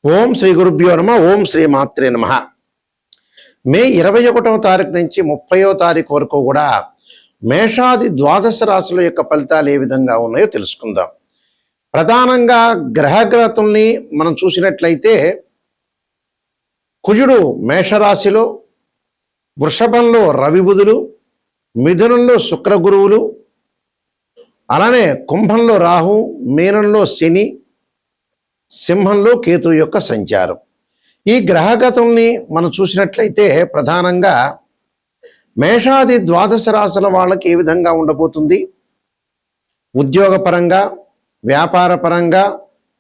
ఓం శ్రీ గురుభ్యో నమ. ఓం శ్రీ మాత్రే నమ. మే 21వ తారీఖు నుంచి 30వ తారీఖు వరకు కూడా మేషాది ద్వాదశ రాశుల యొక్క ఫలితాలు ఏ విధంగా ఉన్నాయో తెలుసుకుందాం. ప్రధానంగా గ్రహగతుల్ని మనం చూసినట్లయితే కుజుడు మేషరాశిలో, వృషభంలో రవి బుధులు, మిథునంలో శుక్ర గురువులు, అలానే కుంభంలో రాహు, మీనంలో శని, సింహంలో కేతు యొక్క సంచారం. ఈ గ్రహగతుల్ని మనం చూసినట్లయితే ప్రధానంగా మేషాది ద్వాదశ రాశుల వాళ్ళకి ఏ విధంగా ఉండబోతుంది, ఉద్యోగపరంగా, వ్యాపారపరంగా,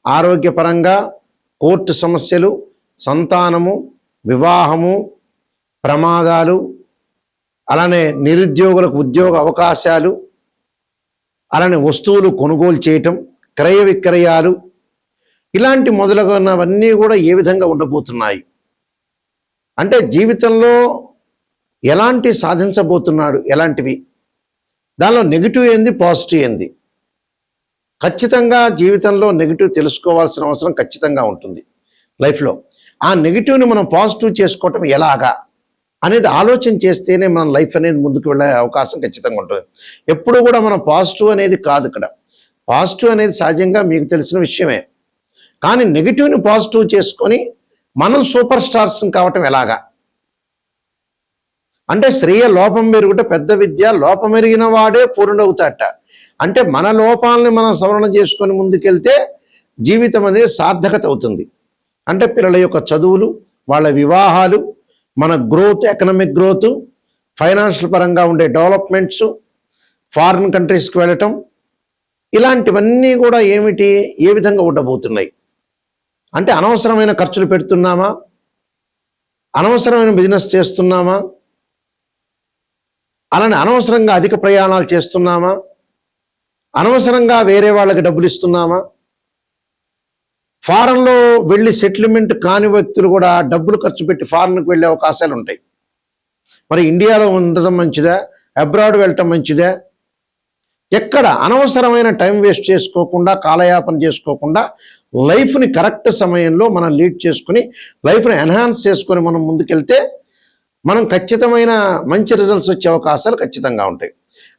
ఆరోగ్యపరంగా, కోర్టు సమస్యలు, సంతానము, వివాహము, ప్రమాదాలు, అలానే నిరుద్యోగులకు ఉద్యోగ అవకాశాలు, అలానే వస్తువులు కొనుగోలు చేయటం, క్రయ విక్రయాలు, ఇలాంటి మొదలగునవన్నీ కూడా ఏ విధంగా ఉండబోతున్నాయి అంటే జీవితంలో ఎలాంటి సాధించబోతున్నాడు, ఎలాంటివి, దానిలో నెగిటివ్ ఏంది, పాజిటివ్ ఏంది, ఖచ్చితంగా జీవితంలో నెగిటివ్ తెలుసుకోవాల్సిన అవసరం ఖచ్చితంగా ఉంటుంది లైఫ్లో. ఆ నెగిటివ్ని మనం పాజిటివ్ చేసుకోవటం ఎలాగా అనేది ఆలోచన చేస్తేనే మన లైఫ్ అనేది ముందుకు వెళ్ళే అవకాశం ఖచ్చితంగా ఉంటుంది. ఎప్పుడు కూడా మనం పాజిటివ్ అనేది కాదు, ఇక్కడ పాజిటివ్ అనేది సహజంగా మీకు తెలిసిన విషయమే. కానీ నెగిటివ్ని పాజిటివ్ చేసుకొని మనం సూపర్ స్టార్స్ కావటం ఎలాగా అంటే శ్రేయ లోపం మెరుగుట పెద్ద విద్య, లోపం ఎరిగిన వాడే పూర్ణవుతాట. అంటే మన లోపాలని మనం సవరణ చేసుకొని ముందుకెళ్తే జీవితం అనేది సార్థకత అవుతుంది. అంటే పిల్లల యొక్క చదువులు, వాళ్ళ వివాహాలు, మన గ్రోత్, ఎకనామిక్ గ్రోత్, ఫైనాన్షియల్ పరంగా ఉండే డెవలప్మెంట్స్, ఫారిన్ కంట్రీస్కి వెళ్ళటం, ఇలాంటివన్నీ కూడా ఏమిటి, ఏ విధంగా ఉండబోతున్నాయి అంటే అనవసరమైన ఖర్చులు పెడుతున్నామా, అనవసరమైన బిజినెస్ చేస్తున్నామా, అలానే అనవసరంగా అధిక ప్రయాణాలు చేస్తున్నామా, అనవసరంగా వేరే వాళ్ళకి డబ్బులు ఇస్తున్నామా, ఫారెన్లో వెళ్ళి సెటిల్మెంట్ కాని వ్యక్తులు కూడా డబ్బులు ఖర్చు పెట్టి ఫారెన్కి వెళ్ళే అవకాశాలు ఉంటాయి. మరి ఇండియాలో ఉండటం మంచిదా, అబ్రాడ్ వెళ్ళటం మంచిదా? ఎక్కడ అనవసరమైన టైం వేస్ట్ చేసుకోకుండా, కాలయాపన చేసుకోకుండా లైఫ్ని కరెక్ట్ సమయంలో మనం లీడ్ చేసుకుని లైఫ్ని ఎన్హాన్స్ చేసుకొని మనం ముందుకెళ్తే మనం ఖచ్చితమైన మంచి రిజల్ట్స్ వచ్చే అవకాశాలు ఖచ్చితంగా ఉంటాయి.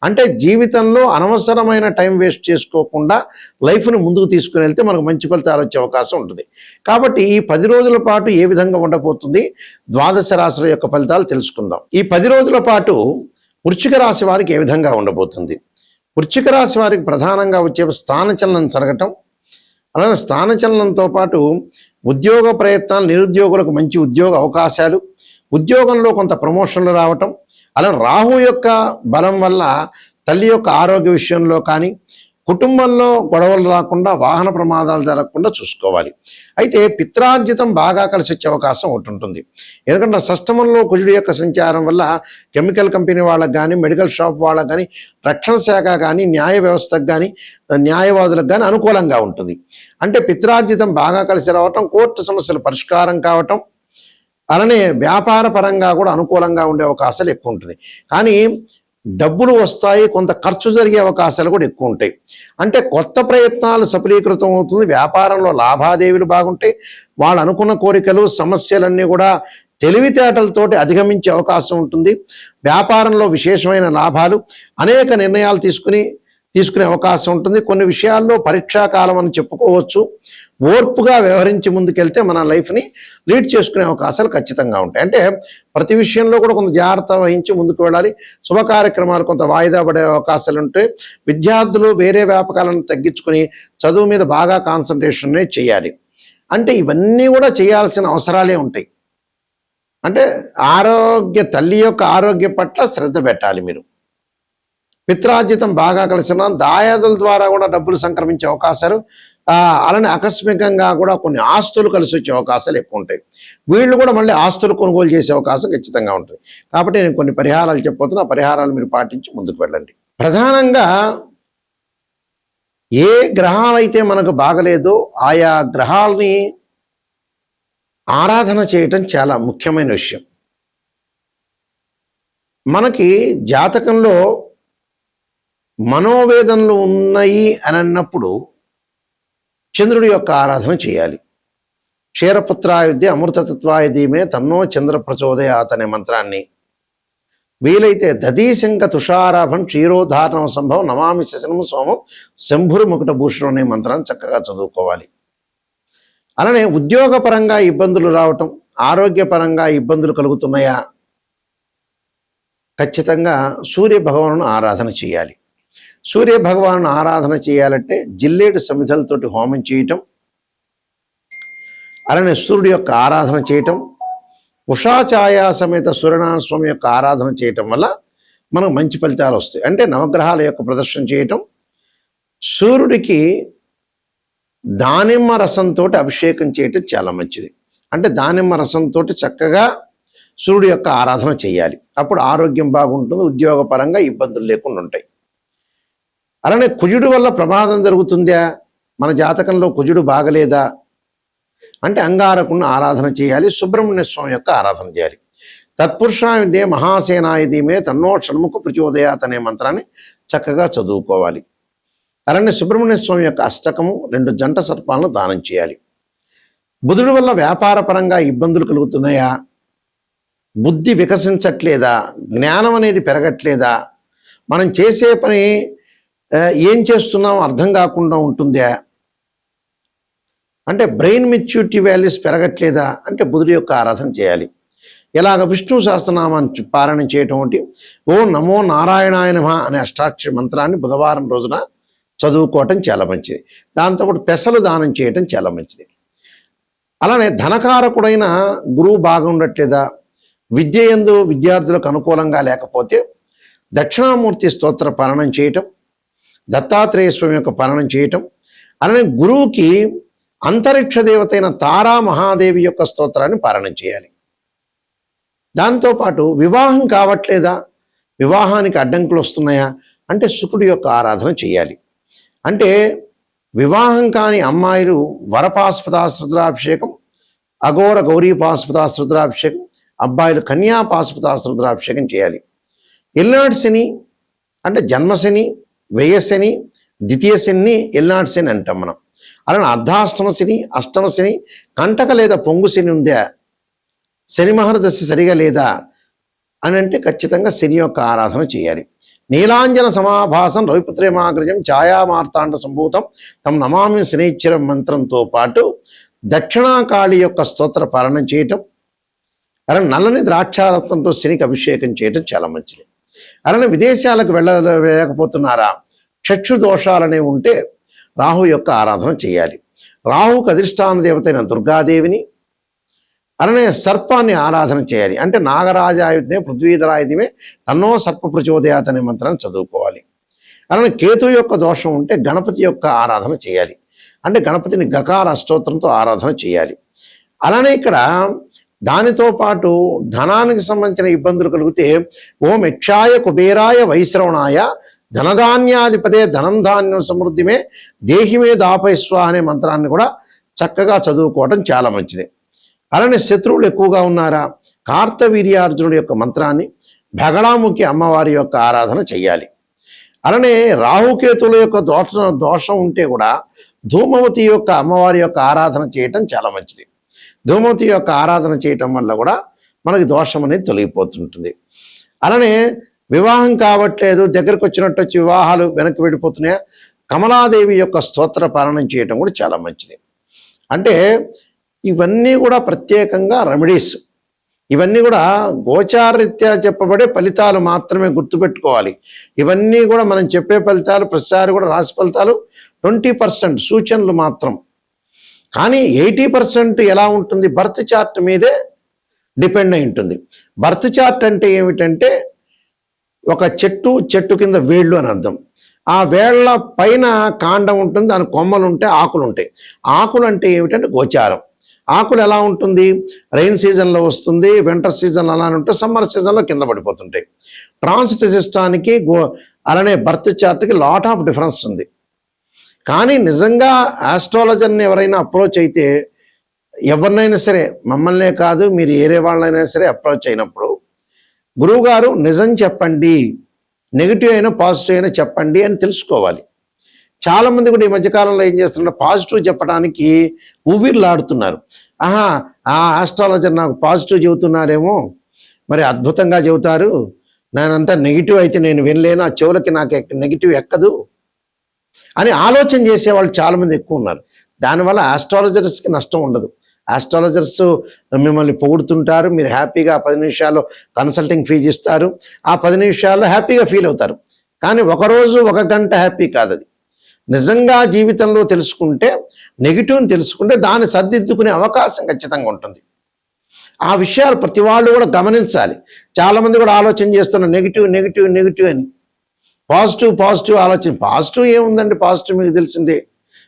అంటే జీవితంలో అనవసరమైన టైం వేస్ట్ చేసుకోకుండా లైఫ్ని ముందుకు తీసుకుని వెళ్తే మనకు మంచి ఫలితాలు వచ్చే అవకాశం ఉంటుంది. కాబట్టి ఈ 10 రోజుల పాటు ఏ విధంగా ఉండబోతుంది, ద్వాదశ రాశుల యొక్క ఫలితాలు తెలుసుకుందాం. ఈ 10 రోజుల పాటు వృశ్చిక రాశి వారికి ఏ విధంగా ఉండబోతుంది. వృశ్చిక రాశి వారికి ప్రధానంగా వచ్చే స్థానచలనం జరగటం, అలానే స్థానచలనంతో పాటు ఉద్యోగ ప్రయత్నాలు, నిరుద్యోగులకు మంచి ఉద్యోగ అవకాశాలు, ఉద్యోగంలో కొంత ప్రమోషన్లు రావటం, అలా రాహు యొక్క బలం వల్ల తల్లి యొక్క ఆరోగ్య విషయంలో కానీ, కుటుంబంలో గొడవలు రాకుండా, వాహన ప్రమాదాలు జరగకుండా చూసుకోవాలి. అయితే పిత్రార్జితం బాగా కలిసి వచ్చే అవకాశం ఒకటి ఉంటుంది. ఎందుకంటే షష్టమంలో కుజుడి యొక్క సంచారం వల్ల కెమికల్ కంపెనీ వాళ్ళకి కానీ, మెడికల్ షాప్ వాళ్ళకి కానీ, రక్షణ శాఖ కానీ, న్యాయ వ్యవస్థకు కానీ, న్యాయవాదులకు కానీ అనుకూలంగా ఉంటుంది. అంటే పిత్రార్జితం బాగా కలిసి రావటం, కోర్టు సమస్యలు పరిష్కారం కావటం, అలానే వ్యాపార పరంగా కూడా అనుకూలంగా ఉండే అవకాశాలు ఎక్కువ ఉంటుంది. కానీ డబ్బులు వస్తాయి, కొంత ఖర్చు జరిగే అవకాశాలు కూడా ఎక్కువ ఉంటాయి. అంటే కొత్త ప్రయత్నాలు సఫలీకృతం అవుతుంది, వ్యాపారంలో లాభాదేవీలు బాగుంటాయి, వాళ్ళు అనుకున్న కోరికలు, సమస్యలన్నీ కూడా తెలివితేటలతోటి అధిగమించే అవకాశం ఉంటుంది. వ్యాపారంలో విశేషమైన లాభాలు, అనేక నిర్ణయాలు తీసుకునే అవకాశం ఉంటుంది. కొన్ని విషయాల్లో పరీక్షాకాలం అని చెప్పుకోవచ్చు. ఓర్పుగా వ్యవహరించి ముందుకెళ్తే మన లైఫ్ని లీడ్ చేసుకునే అవకాశాలు ఖచ్చితంగా ఉంటాయి. అంటే ప్రతి విషయంలో కూడా కొంత జాగ్రత్త వహించి ముందుకు వెళ్ళాలి. శుభ కార్యక్రమాలు కొంత వాయిదా పడే అవకాశాలు ఉంటాయి. విద్యార్థులు వేరే వ్యాపకాలను తగ్గించుకొని చదువు మీద బాగా కాన్సన్ట్రేషన్ చేయాలి. అంటే ఇవన్నీ కూడా చేయాల్సిన అవసరాలే ఉంటాయి. అంటే తల్లి యొక్క ఆరోగ్య పట్ల శ్రద్ధ పెట్టాలి మీరు. పిత్రార్జితం బాగా కలిసిన దాయాదుల ద్వారా కూడా డబ్బులు సంక్రమించే అవకాశాలు, అలానే ఆకస్మికంగా కూడా కొన్ని ఆస్తులు కలిసి వచ్చే అవకాశాలు ఎక్కువ ఉంటాయి. వీళ్ళు కూడా మళ్ళీ ఆస్తులు కొనుగోలు చేసే అవకాశం ఖచ్చితంగా ఉంటుంది. కాబట్టి నేను కొన్ని పరిహారాలు చెప్పబోతున్నా, ఆ పరిహారాలు మీరు పాటించి ముందుకు వెళ్ళండి. ప్రధానంగా ఏ గ్రహాలైతే మనకు బాగలేదో ఆయా గ్రహాలని ఆరాధన చేయటం చాలా ముఖ్యమైన విషయం. మనకి జాతకంలో మనోవేదనలు ఉన్నాయి అని అన్నప్పుడు చంద్రుడి యొక్క ఆరాధన చేయాలి. క్షీరపుత్రాయుధ్య అమృతతత్వాయ ధీమే తన్నో చంద్ర ప్రచోదయాత్ అనే మంత్రాన్ని, వీలైతే దధీశంక తుషారాభం క్షీరోధారణం సంభవం నమామి శశనం సోమం శంభురు ముకుట భూషణం అనే మంత్రాన్ని చక్కగా చదువుకోవాలి. అలానే ఉద్యోగపరంగా ఇబ్బందులు రావటం, ఆరోగ్యపరంగా ఇబ్బందులు కలుగుతున్నాయా, ఖచ్చితంగా సూర్య భగవాను ఆరాధన చేయాలి. సూర్య భగవాను ఆరాధన చేయాలంటే జిల్లేడు సమిధలతోటి హోమం చేయటం, అలానే సూర్యుడి యొక్క ఆరాధన చేయటం, ఉషాఛాయా సమేత సూర్యనారాయణ స్వామి యొక్క ఆరాధన చేయటం వల్ల మనకు మంచి ఫలితాలు వస్తాయి. అంటే నవగ్రహాల యొక్క ప్రదర్శన చేయటం, సూర్యుడికి దానిమ్మ రసంతో అభిషేకం చేయటం చాలా మంచిది. అంటే దానిమ్మ రసంతో చక్కగా సూర్యుడి యొక్క ఆరాధన చేయాలి. అప్పుడు ఆరోగ్యం బాగుంటుంది, ఉద్యోగపరంగా ఇబ్బందులు లేకుండా ఉంటాయి. అలానే కుజుడు వల్ల ప్రమాదం జరుగుతుందా, మన జాతకంలో కుజుడు బాగలేదా అంటే అంగారకుడిని ఆరాధన చేయాలి. సుబ్రహ్మణ్య స్వామి యొక్క ఆరాధన చేయాలి. తత్పురుషాయుధే మహాసేనాయుధీమే తన్నో షణ్ముఖ ప్రచోదయాత్ అనే మంత్రాన్ని చక్కగా చదువుకోవాలి. అలానే సుబ్రహ్మణ్య స్వామి యొక్క అష్టకము 2 జంట సర్పాలను దానం చేయాలి. బుధుడి వల్ల వ్యాపారపరంగా ఇబ్బందులు కలుగుతున్నాయా, బుద్ధి వికసించట్లేదా, జ్ఞానం అనేది పెరగట్లేదా, మనం చేసే పని ఏం చేస్తున్నాం అర్థం కాకుండా ఉంటుందా, అంటే బ్రెయిన్ మెచ్యూరిటీ వాల్యూస్ పెరగట్లేదా అంటే బుధుడి యొక్క ఆరాధన చేయాలి. ఇలాగ విష్ణు సహస్రనామాన్ని పారాయణం చేయటం ఒకటి, ఓం నమో నారాయణాయ నమః అనే అష్టాక్షరి మంత్రాన్ని బుధవారం రోజున చదువుకోవటం చాలా మంచిది. దాంతోపాటు పెసలు దానం చేయటం చాలా మంచిది. అలానే ధనకారకుడైన గురువు బాగుండట్లేదా, విద్య యందు విద్యార్థులకు అనుకూలంగా లేకపోతే దక్షిణామూర్తి స్తోత్ర పారాయణం చేయటం, దత్తాత్రేయ స్వామి యొక్క పారాయణం చేయటం, అలానే గురువుకి అంతరిక్ష దేవతైన తారా మహాదేవి యొక్క స్తోత్రాన్ని పారాయణం చేయాలి. దాంతోపాటు వివాహం కావట్లేదా, వివాహానికి అడ్డంకులు వస్తున్నాయా అంటే శుకుడి యొక్క ఆరాధన చేయాలి. అంటే వివాహం కాని అమ్మాయిలు వరపాశుపతాశ్రుద్రాభిషేకం, అఘోర గౌరీ పాశుపతాశ్రుద్రాభిషేకం, అబ్బాయిలు కన్యా పాశుపతాశ్రుద్రాభిషేకం చేయాలి. ఎల్నాటి శని అంటే జన్మశని, వ్యయశని, ద్వితీయ శని ఎల్నాటి శని అంటాం మనం. అలానే అర్ధాష్టమ శని, అష్టమ శని, కంటక లేదా పొంగు శని ఉందా, శని మహర్దశ సరిగా లేదా అని అంటే ఖచ్చితంగా శని యొక్క ఆరాధన చేయాలి. నీలాంజన సమాభాసం రవిపుత్రేమాగ్రజం ఛాయామార్తాండ సంభూతం తమ నమామి శనైశ్వరం మంత్రంతో పాటు దక్షిణాకాళి యొక్క స్తోత్ర పాలనం చేయటం, అలానే నల్లని ద్రాక్షారత్నంతో శనికి అభిషేకం చేయటం చాలా మంచిది. అలానే విదేశాలకు వెళ్ళలేకపోతున్నారా, చక్షు దోషాలనే ఉంటే రాహు యొక్క ఆరాధన చేయాలి. రాహుకు అధిష్టాన దేవతైన దుర్గాదేవిని, అలానే సర్పాన్ని ఆరాధన చేయాలి. అంటే నాగరాజాయుధమే పృథ్వీధరాయుధమే తన్నో సర్ప ప్రచోదయాత్ అనే మంత్రాన్ని చదువుకోవాలి. అలానే కేతు యొక్క దోషం ఉంటే గణపతి యొక్క ఆరాధన చేయాలి. అంటే గణపతిని గకార అష్టోత్తరంతో ఆరాధన చేయాలి. అలానే ఇక్కడ దానితో పాటు ధనానికి సంబంధించిన ఇబ్బందులు కలిగితే ఓం యక్షాయ కుబేరాయ వైశ్రవణాయ ధనధాన్యాధిపతే ధనం ధాన్యం సమృద్ధిమే దేహిమే దాపైస్వ అనే మంత్రాన్ని కూడా చక్కగా చదువుకోవటం చాలా మంచిది. అలానే శత్రువులు ఎక్కువగా ఉన్నారా, కార్తవీర్యార్జునుడి యొక్క మంత్రాన్ని, భగళాముఖి అమ్మవారి యొక్క ఆరాధన చెయ్యాలి. అలానే రాహుకేతుల యొక్క దోషం ఉంటే కూడా ధూమవతి యొక్క అమ్మవారి యొక్క ఆరాధన చేయటం చాలా మంచిది. ధూమవతి యొక్క ఆరాధన చేయటం వల్ల కూడా మనకి దోషం అనేది తొలగిపోతుంటుంది. అలానే వివాహం కావట్లేదు, దగ్గరకు వచ్చినట్టు వచ్చి వివాహాలు వెనక్కి వెళ్ళిపోతున్నాయా, కమలాదేవి యొక్క స్తోత్ర పాలనం చేయటం కూడా చాలా మంచిది. అంటే ఇవన్నీ కూడా ప్రత్యేకంగా రెమెడీస్, ఇవన్నీ కూడా గోచారరీత్యా చెప్పబడే ఫలితాలు మాత్రమే గుర్తుపెట్టుకోవాలి. ఇవన్నీ కూడా మనం చెప్పే ఫలితాలు ప్రతిసారి కూడా రాశి ఫలితాలు 20% సూచనలు మాత్రం. కానీ 80% ఎలా ఉంటుంది, బర్త్ చార్ట్ మీదే డిపెండ్ అయి ఉంటుంది. బర్త్ చార్ట్ అంటే ఏమిటంటే ఒక చెట్టు కింద వేళ్ళు అని అర్థం. ఆ వేళ్ల పైన కాండం ఉంటుంది, దాని కొమ్మలు ఉంటాయి, ఆకులు ఉంటాయి. ఆకులు అంటే ఏమిటంటే గోచారం. ఆకులు ఎలా ఉంటుంది, రైన్ సీజన్లో వస్తుంది, వింటర్ సీజన్లో అలానే ఉంటే, సమ్మర్ సీజన్లో కింద పడిపోతుంటాయి. ట్రాన్సిట్ సిస్టానికి అలానే బర్త్ చార్ట్కి లాట్ ఆఫ్ డిఫరెన్స్ ఉంది. కానీ నిజంగా ఆస్ట్రాలజర్ని ఎవరైనా అప్రోచ్ అయితే, ఎవరినైనా సరే, మమ్మల్నే కాదు మీరు ఏరే వాళ్ళైనా సరే అప్రోచ్ అయినప్పుడు గురువుగారు నిజం చెప్పండి, నెగిటివ్ అయినా పాజిటివ్ అయినా చెప్పండి అని తెలుసుకోవాలి. చాలా మంది కూడా ఈ మధ్యకాలంలో ఏం చేస్తున్నారు, పాజిటివ్ చెప్పడానికి ఊవిర్లాడుతున్నారు. ఆహా, ఆ ఆస్ట్రాలజర్ నాకు పాజిటివ్ చెబుతున్నారేమో, మరి అద్భుతంగా చెబుతారు, నేనంతా నెగిటివ్ అయితే నేను వినలేను, ఆ చెవులకి నాకు నెగిటివ్ ఎక్కదు అని ఆలోచన చేసేవాళ్ళు చాలామంది ఎక్కువ ఉన్నారు. దానివల్ల ఆస్ట్రాలజర్స్కి నష్టం ఉండదు. ఆస్ట్రాలజర్స్ మిమ్మల్ని పొగుడుతుంటారు, మీరు హ్యాపీగా 10 నిమిషాల్లో కన్సల్టింగ్ ఫీజు ఇస్తారు, ఆ 10 నిమిషాల్లో హ్యాపీగా ఫీల్ అవుతారు. కానీ ఒకరోజు 1 గంట హ్యాపీ కాదు అది. నిజంగా జీవితంలో తెలుసుకుంటే, నెగిటివ్ని తెలుసుకుంటే దాన్ని సర్దిద్దుకునే అవకాశం ఖచ్చితంగా ఉంటుంది. ఆ విషయాలు ప్రతి వాళ్ళు కూడా గమనించాలి. చాలామంది కూడా ఆలోచన చేస్తున్నారు నెగిటివ్ నెగిటివ్ నెగిటివ్ అని. పాజిటివ్ పాజిటివ్ ఆలోచన. పాజిటివ్ ఏముందండి, పాజిటివ్ మీకు తెలిసిందే.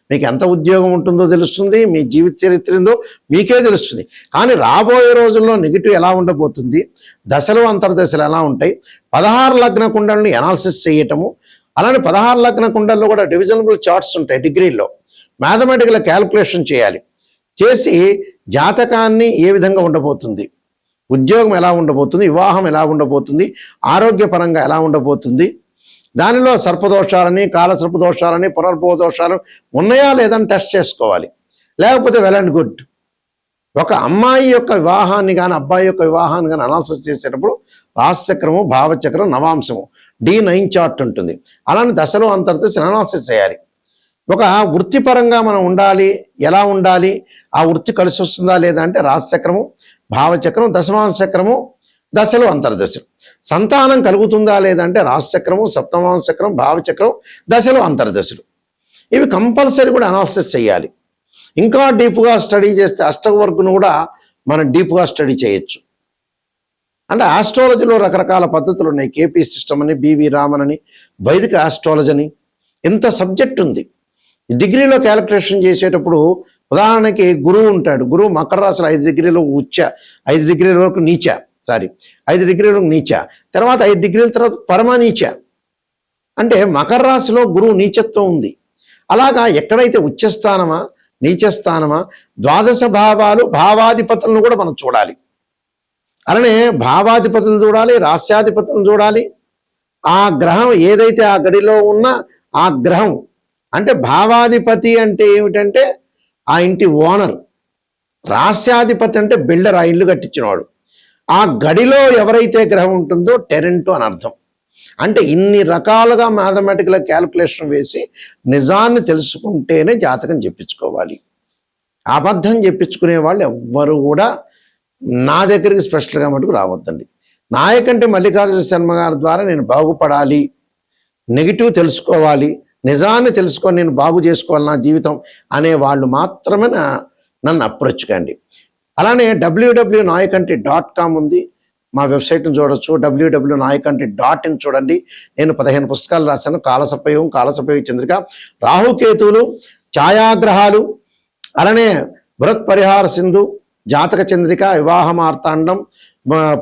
మీకు ఎంత ఉద్యోగం ఉంటుందో తెలుస్తుంది, మీ జీవిత చరిత్ర ఏందో మీకే తెలుస్తుంది. కానీ రాబోయే రోజుల్లో నెగిటివ్ ఎలా ఉండబోతుంది, దశలు అంతర్దశలు ఎలా ఉంటాయి, 16 లగ్న కుండల్ని అనాలిసిస్ చేయటము, అలానే 16 లగ్న కుండల్లో కూడా డివిజనబుల్ చార్ట్స్ ఉంటాయి డిగ్రీలో. మ్యాథమెటికల్ క్యాల్కులేషన్ చేయాలి. చేసి జాతకాన్ని ఏ విధంగా ఉండబోతుంది, ఉద్యోగం ఎలా ఉండబోతుంది, వివాహం ఎలా ఉండబోతుంది, ఆరోగ్యపరంగా ఎలా ఉండబోతుంది, దానిలో సర్పదోషాలని, కాలసర్పదోషాలని, పునర్భవ దోషాలు ఉన్నాయా లేదని టెస్ట్ చేసుకోవాలి. లేకపోతే వెల్ అండ్ గుడ్. ఒక అమ్మాయి యొక్క వివాహాన్ని కానీ అబ్బాయి యొక్క వివాహాన్ని కానీ అనాలిసిస్ చేసేటప్పుడు రాశిచక్రము, భావచక్రం, నవాంశము D9 చార్ట్ ఉంటుంది. అలానే దశలు అంతర్దశలు అనాలిసిస్ చేయాలి. ఒక వృత్తిపరంగా మనం ఉండాలి, ఎలా ఉండాలి, ఆ వృత్తి కలిసి వస్తుందా లేదా అంటే రాశిచక్రము, భావచక్రం, దశమాంశ చక్రము, దశలు అంతర్దశలు. సంతానం కలుగుతుందా లేదంటే రాశిచక్రము, సప్తమాంశ చక్రం, భావచక్రం, దశలు అంతర్దశలు. ఇవి కంపల్సరీ కూడా అనాలిసిస్ చేయాలి. ఇంకా డీప్గా స్టడీ చేస్తే అష్టవర్గును కూడా మనం డీప్గా స్టడీ చేయొచ్చు. అంటే ఆస్ట్రాలజీలో రకరకాల పద్ధతులు ఉన్నాయి. కేపీ సిస్టమ్ అని, బివి రామన్ అని, వైదిక ఆస్ట్రాలజీ అని, ఇంత సబ్జెక్ట్ ఉంది. డిగ్రీలో క్యాలిక్యులేషన్ చేసేటప్పుడు ఉదాహరణకి గురువు ఉంటాడు. గురువు మకర రాశిలో 5 డిగ్రీలు ఉచ్చ, 5 డిగ్రీల వరకు నీచ, 5 డిగ్రీల వరకు నీచ, తర్వాత 5 డిగ్రీల తర్వాత పరమనీచ. అంటే మకర రాశిలో గురువు నీచత్వం ఉంది. అలాగా ఎక్కడైతే ఉచ్చస్థానమా, నీచస్థానమా, ద్వాదశ భావాలు, భావాధిపతులను కూడా మనం చూడాలి. అలానే భావాధిపతులు చూడాలి, రాస్యాధిపతులను చూడాలి. ఆ గ్రహం ఏదైతే ఆ గడిలో ఉన్న ఆ గ్రహం అంటే భావాధిపతి అంటే ఏమిటంటే ఆ ఇంటి ఓనర్, రాస్యాధిపతి అంటే బిల్డర్, ఆ ఇల్లు కట్టించినవాడు. ఆ గడిలో ఎవరైతే గ్రహం ఉంటుందో టెరెంట్ అని అర్థం. అంటే ఇన్ని రకాలుగా మ్యాథమెటికల్ క్యాల్కులేషన్ వేసి నిజాన్ని తెలుసుకుంటేనే జాతకం చెప్పించుకోవాలి. అబద్ధం చెప్పించుకునే వాళ్ళు ఎవ్వరు కూడా నా దగ్గరికి స్పెషల్గా మటుకు రావద్దండి. నాయకంటే మల్లికార్జున శర్మ గారి ద్వారా నేను బాగుపడాలి, నెగిటివ్ తెలుసుకోవాలి, నిజాన్ని తెలుసుకొని నేను బాగు చేసుకోవాలి నా జీవితం అనే వాళ్ళు మాత్రమే నన్ను అప్రోచ్ కండి. అలానే www.nayakanti.com ఉంది, మా వెబ్సైట్ని చూడొచ్చు. www.nayakanti.in చూడండి. నేను 15 పుస్తకాలు రాశాను. కాలసర్పయోగం, కాలసర్పయోగ చంద్రిక, రాహుకేతువులు, ఛాయాగ్రహాలు, అలానే బృహత్ పరిహార సింధు, జాతక చంద్రిక, వివాహ మార్తాండం,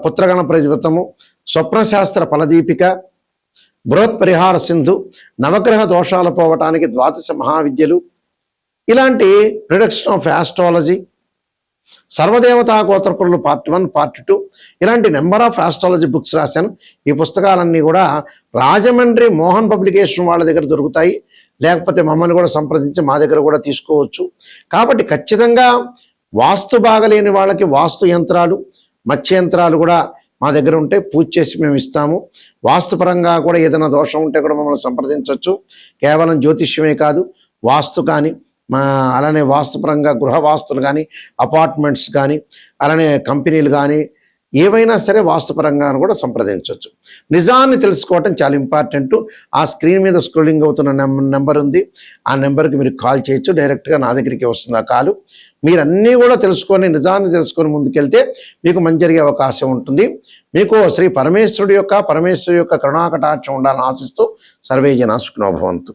పుత్రగణ ప్రతివృతము, స్వప్నశాస్త్ర ఫలదీపిక, బృహత్ పరిహార సింధు, నవగ్రహ దోషాలు పోవటానికి 12 మహావిద్యలు, ఇలాంటి ప్రిడిక్షన్ ఆఫ్ ఆస్ట్రాలజీ, సర్వదేవతా గోత్రపురులు పార్ట్ 1, పార్ట్ 2, ఇలాంటి నెంబర్ ఆఫ్ ఆస్ట్రాలజీ బుక్స్ రాశాను. ఈ పుస్తకాలన్నీ కూడా రాజమండ్రి మోహన్ పబ్లికేషన్ వాళ్ళ దగ్గర దొరుకుతాయి. లేకపోతే మమ్మల్ని కూడా సంప్రదించి మా దగ్గర కూడా తీసుకోవచ్చు. కాబట్టి ఖచ్చితంగా వాస్తు బాగలేని వాళ్ళకి వాస్తు యంత్రాలు, మత్స్య యంత్రాలు కూడా మా దగ్గర ఉంటే పూజ చేసి మేము ఇస్తాము. వాస్తుపరంగా కూడా ఏదైనా దోషం ఉంటే కూడా మమ్మల్ని సంప్రదించవచ్చు. కేవలం జ్యోతిష్యమే కాదు, వాస్తు కానీ, అలానే వాస్తుపరంగా గృహ వాస్తులు కానీ, అపార్ట్మెంట్స్ కానీ, అలానే కంపెనీలు కానీ, ఏవైనా సరే వాస్తుపరంగా కూడా సంప్రదించవచ్చు. నిజాన్ని తెలుసుకోవటం చాలా ఇంపార్టెంట్. ఆ స్క్రీన్ మీద స్క్రోలింగ్ అవుతున్న నెంబర్ ఉంది, ఆ నెంబర్కి మీరు కాల్ చేయొచ్చు. డైరెక్ట్గా నా దగ్గరికి వస్తుంది ఆ కాలు. మీరు అన్నీ కూడా తెలుసుకొని, నిజాన్ని తెలుసుకొని ముందుకెళ్తే మీకు మంచి జరిగే అవకాశం ఉంటుంది. మీకు శ్రీ పరమేశ్వరుడి యొక్క కరుణాకటాక్షం ఉండాలని ఆశిస్తూ సర్వే జనా సుఖినో భవంతు.